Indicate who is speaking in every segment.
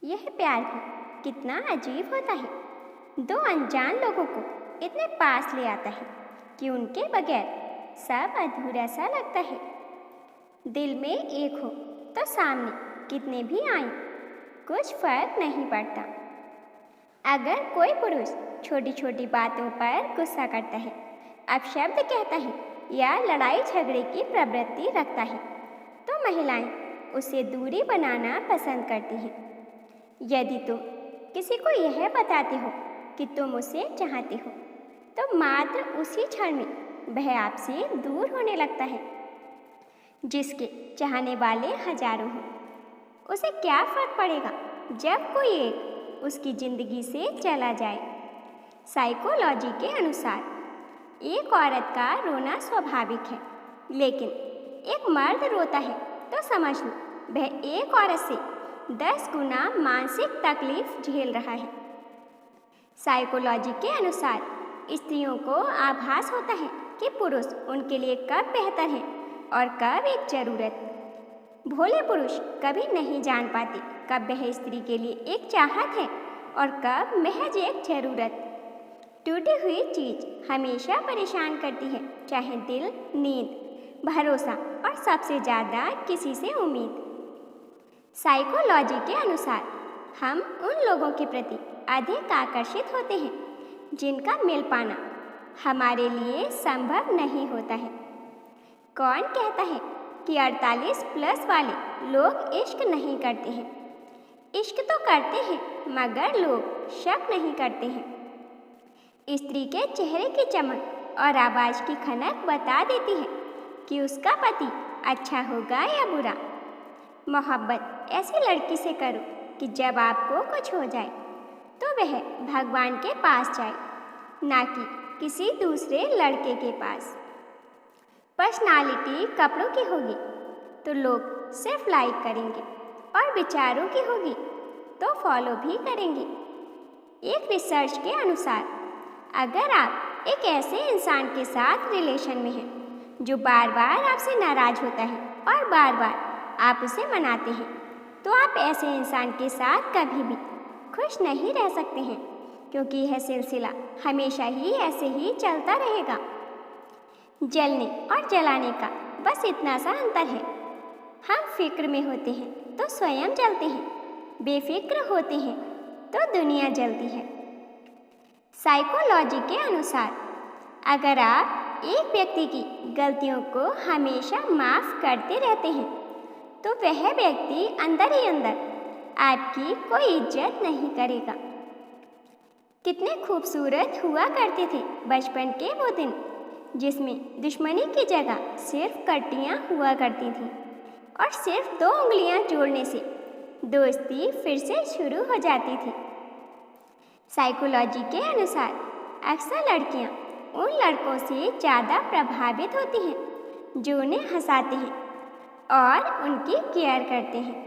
Speaker 1: यह प्यार भी कितना अजीब होता है। दो अनजान लोगों को इतने पास ले आता है कि उनके बगैर सब अधूरा सा लगता है। दिल में एक हो तो सामने कितने भी आए कुछ फर्क नहीं पड़ता। अगर कोई पुरुष छोटी छोटी बातों पर गुस्सा करता है, अपशब्द कहता है या लड़ाई झगड़े की प्रवृत्ति रखता है, तो महिलाएं उससे दूरी बनाना पसंद करती हैं। यदि तुम किसी को यह बताते हो कि तुम उसे चाहते हो, तो मात्र उसी क्षण में वह आपसे दूर होने लगता है। जिसके चाहने वाले हजारों हों, उसे क्या फर्क पड़ेगा जब कोई एक उसकी जिंदगी से चला जाए। साइकोलॉजी के अनुसार एक औरत का रोना स्वाभाविक है, लेकिन एक मर्द रोता है तो समझ लो वह एक औरत से 10 गुना मानसिक तकलीफ झेल रहा है। साइकोलॉजी के अनुसार स्त्रियों को आभास होता है कि पुरुष उनके लिए कब बेहतर है और कब एक जरूरत। भोले पुरुष कभी नहीं जान पाते कब वह स्त्री के लिए एक चाहत है और कब महज एक जरूरत। टूटी हुई चीज हमेशा परेशान करती है, चाहे दिल, नींद, भरोसा और सबसे ज़्यादा किसी से उम्मीद। साइकोलॉजी के अनुसार हम उन लोगों के प्रति अधिक आकर्षित होते हैं जिनका मिल पाना हमारे लिए संभव नहीं होता है। कौन कहता है कि 48 प्लस वाले लोग इश्क नहीं करते हैं? इश्क तो करते हैं, मगर लोग शक नहीं करते हैं। स्त्री के चेहरे की चमक और आवाज़ की खनक बता देती है कि उसका पति अच्छा होगा या बुरा। मोहब्बत ऐसी लड़की से करो कि जब आपको कुछ हो जाए तो वह भगवान के पास जाए, ना कि किसी दूसरे लड़के के पास। पर्सनालिटी कपड़ों की होगी तो लोग सिर्फ लाइक करेंगे और विचारों की होगी तो फॉलो भी करेंगे। एक रिसर्च के अनुसार अगर आप एक ऐसे इंसान के साथ रिलेशन में हैं जो बार बार आपसे नाराज होता है और बार बार आप उसे मनाते हैं, तो आप ऐसे इंसान के साथ कभी भी खुश नहीं रह सकते हैं, क्योंकि यह सिलसिला हमेशा ही ऐसे ही चलता रहेगा। जलने और जलाने का बस इतना सा अंतर है। हम फिक्र में होते हैं तो स्वयं जलते हैं, बेफिक्र होते हैं तो दुनिया जलती है। साइकोलॉजी के अनुसार अगर आप एक व्यक्ति की गलतियों को हमेशा माफ़ करते रहते हैं, तो वह व्यक्ति अंदर ही अंदर आपकी कोई इज्जत नहीं करेगा। कितने खूबसूरत हुआ करते थे बचपन के वो दिन, जिसमें दुश्मनी की जगह सिर्फ कट्टियाँ हुआ करती थीं और सिर्फ 2 उंगलियां जोड़ने से दोस्ती फिर से शुरू हो जाती थी। साइकोलॉजी के अनुसार अक्सर लड़कियां उन लड़कों से ज़्यादा प्रभावित होती हैं जो उन्हें हंसाते हैं और उनकी केयर करते हैं।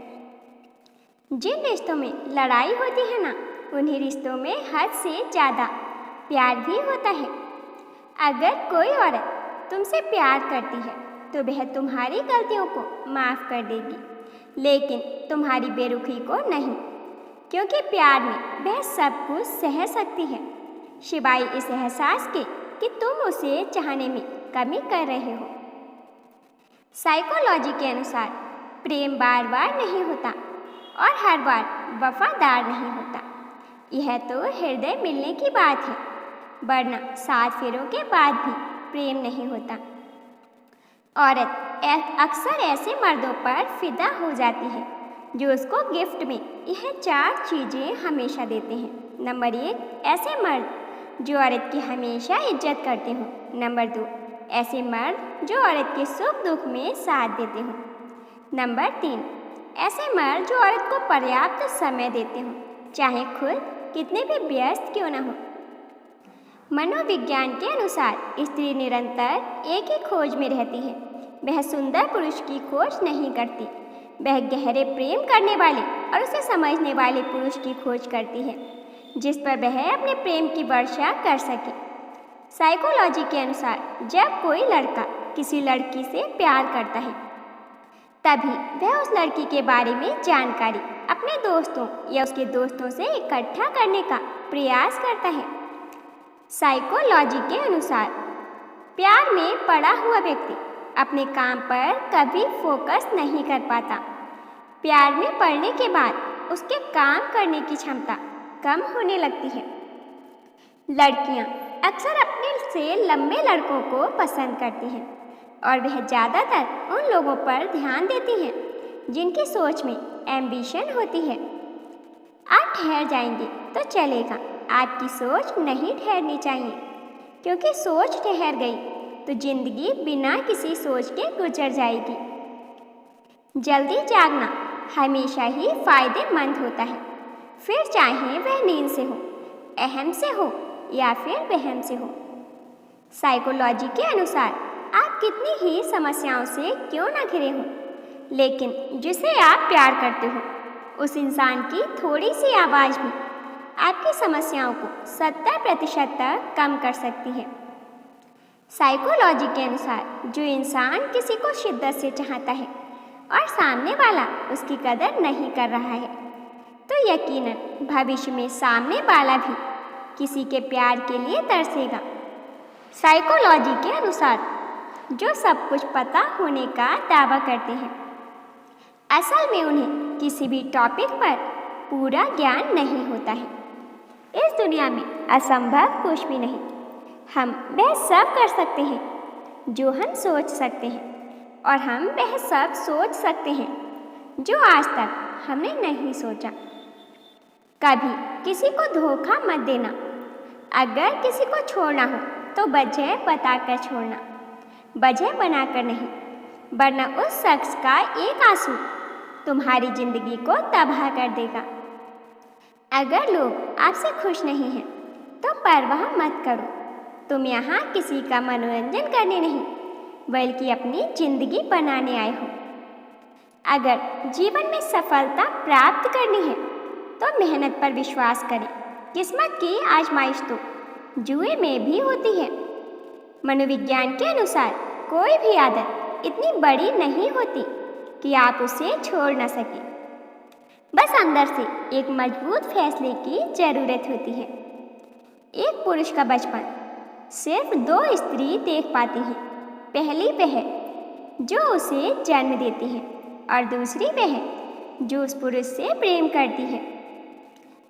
Speaker 1: जिन रिश्तों में लड़ाई होती है ना, उन्हीं रिश्तों में हद से ज़्यादा प्यार भी होता है। अगर कोई औरत तुमसे प्यार करती है तो वह तुम्हारी गलतियों को माफ़ कर देगी, लेकिन तुम्हारी बेरुखी को नहीं, क्योंकि प्यार में वह सब कुछ सह सकती है, सिवाय इस एहसास के कि तुम उसे चाहने में कमी कर रहे हो। साइकोलॉजी के अनुसार प्रेम बार बार नहीं होता और हर बार वफादार नहीं होता। यह तो हृदय मिलने की बात है, वरना 7 फेरों के बाद भी प्रेम नहीं होता। औरत अक्सर ऐसे मर्दों पर फिदा हो जाती है जो उसको गिफ्ट में यह 4 चीज़ें हमेशा देते हैं। नंबर 1, ऐसे मर्द जो औरत की हमेशा इज्जत करते हों। नंबर 2, ऐसे मर्द जो औरत के सुख दुख में साथ देते हों। नंबर 3, ऐसे मर्द जो औरत को पर्याप्त समय देते हों, चाहे खुद कितने भी व्यस्त क्यों न हो। मनोविज्ञान के अनुसार स्त्री निरंतर एक ही खोज में रहती है। वह सुंदर पुरुष की खोज नहीं करती, वह गहरे प्रेम करने वाले और उसे समझने वाले पुरुष की खोज करती है, जिस पर वह अपने प्रेम की वर्षा कर सके। साइकोलॉजी के अनुसार जब कोई लड़का किसी लड़की से प्यार करता है, तभी वह उस लड़की के बारे में जानकारी अपने दोस्तों या उसके दोस्तों से इकट्ठा करने का प्रयास करता है। साइकोलॉजी के अनुसार प्यार में पड़ा हुआ व्यक्ति अपने काम पर कभी फोकस नहीं कर पाता। प्यार में पड़ने के बाद उसके काम करने की क्षमता कम होने लगती है। लड़कियां अक्सर अपने से लंबे लड़कों को पसंद करती हैं और वह ज़्यादातर उन लोगों पर ध्यान देती हैं जिनकी सोच में एम्बिशन होती है। आप ठहर जाएंगे तो चलेगा, आपकी सोच नहीं ठहरनी चाहिए, क्योंकि सोच ठहर गई तो जिंदगी बिना किसी सोच के गुजर जाएगी। जल्दी जागना हमेशा ही फायदेमंद होता है, फिर चाहे वह नींद से हो, अहम से हो या फिर वहम से हो। साइकोलॉजी के अनुसार आप कितनी ही समस्याओं से क्यों न घिरे हों, लेकिन जिसे आप प्यार करते हो उस इंसान की थोड़ी सी आवाज़ भी आपकी समस्याओं को 70% तक कम कर सकती है। साइकोलॉजी के अनुसार जो इंसान किसी को शिद्दत से चाहता है और सामने वाला उसकी कदर नहीं कर रहा है, तो यकीनन भविष्य में सामने वाला भी किसी के प्यार के लिए तरसेगा। साइकोलॉजी के अनुसार जो सब कुछ पता होने का दावा करते हैं, असल में उन्हें किसी भी टॉपिक पर पूरा ज्ञान नहीं होता है। इस दुनिया में असंभव कुछ भी नहीं। हम वह सब कर सकते हैं जो हम सोच सकते हैं, और हम वह सब सोच सकते हैं जो आज तक हमने नहीं सोचा। कभी किसी को धोखा मत देना। अगर किसी को छोड़ना हो तो वजह बताकर छोड़ना, वजह बनाकर नहीं, वरना उस शख्स का एक आंसू तुम्हारी जिंदगी को तबाह कर देगा। अगर लोग आपसे खुश नहीं हैं तो परवाह मत करो। तुम यहाँ किसी का मनोरंजन करने नहीं, बल्कि अपनी जिंदगी बनाने आए हो। अगर जीवन में सफलता प्राप्त करनी है तो मेहनत पर विश्वास करें। किस्मत की आजमाइश तो जुए में भी होती है। मनोविज्ञान के अनुसार कोई भी आदत इतनी बड़ी नहीं होती कि आप उसे छोड़ न सकें। बस अंदर से एक मजबूत फैसले की जरूरत होती है। एक पुरुष का बचपन सिर्फ 2 स्त्री देख पाती हैं। पहली वह जो उसे जन्म देती है, और दूसरी वह जो उस पुरुष से प्रेम करती है।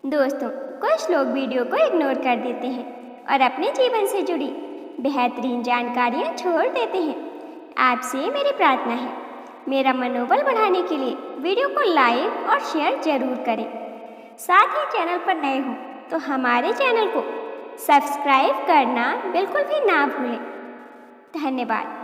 Speaker 1: दोस्तों, कुछ लोग वीडियो को इग्नोर कर देते हैं और अपने जीवन से जुड़ी बेहतरीन जानकारियाँ छोड़ देते हैं। आपसे मेरी प्रार्थना है, मेरा मनोबल बढ़ाने के लिए वीडियो को लाइक और शेयर जरूर करें। साथ ही चैनल पर नए हो तो हमारे चैनल को सब्सक्राइब करना बिल्कुल भी ना भूलें। धन्यवाद।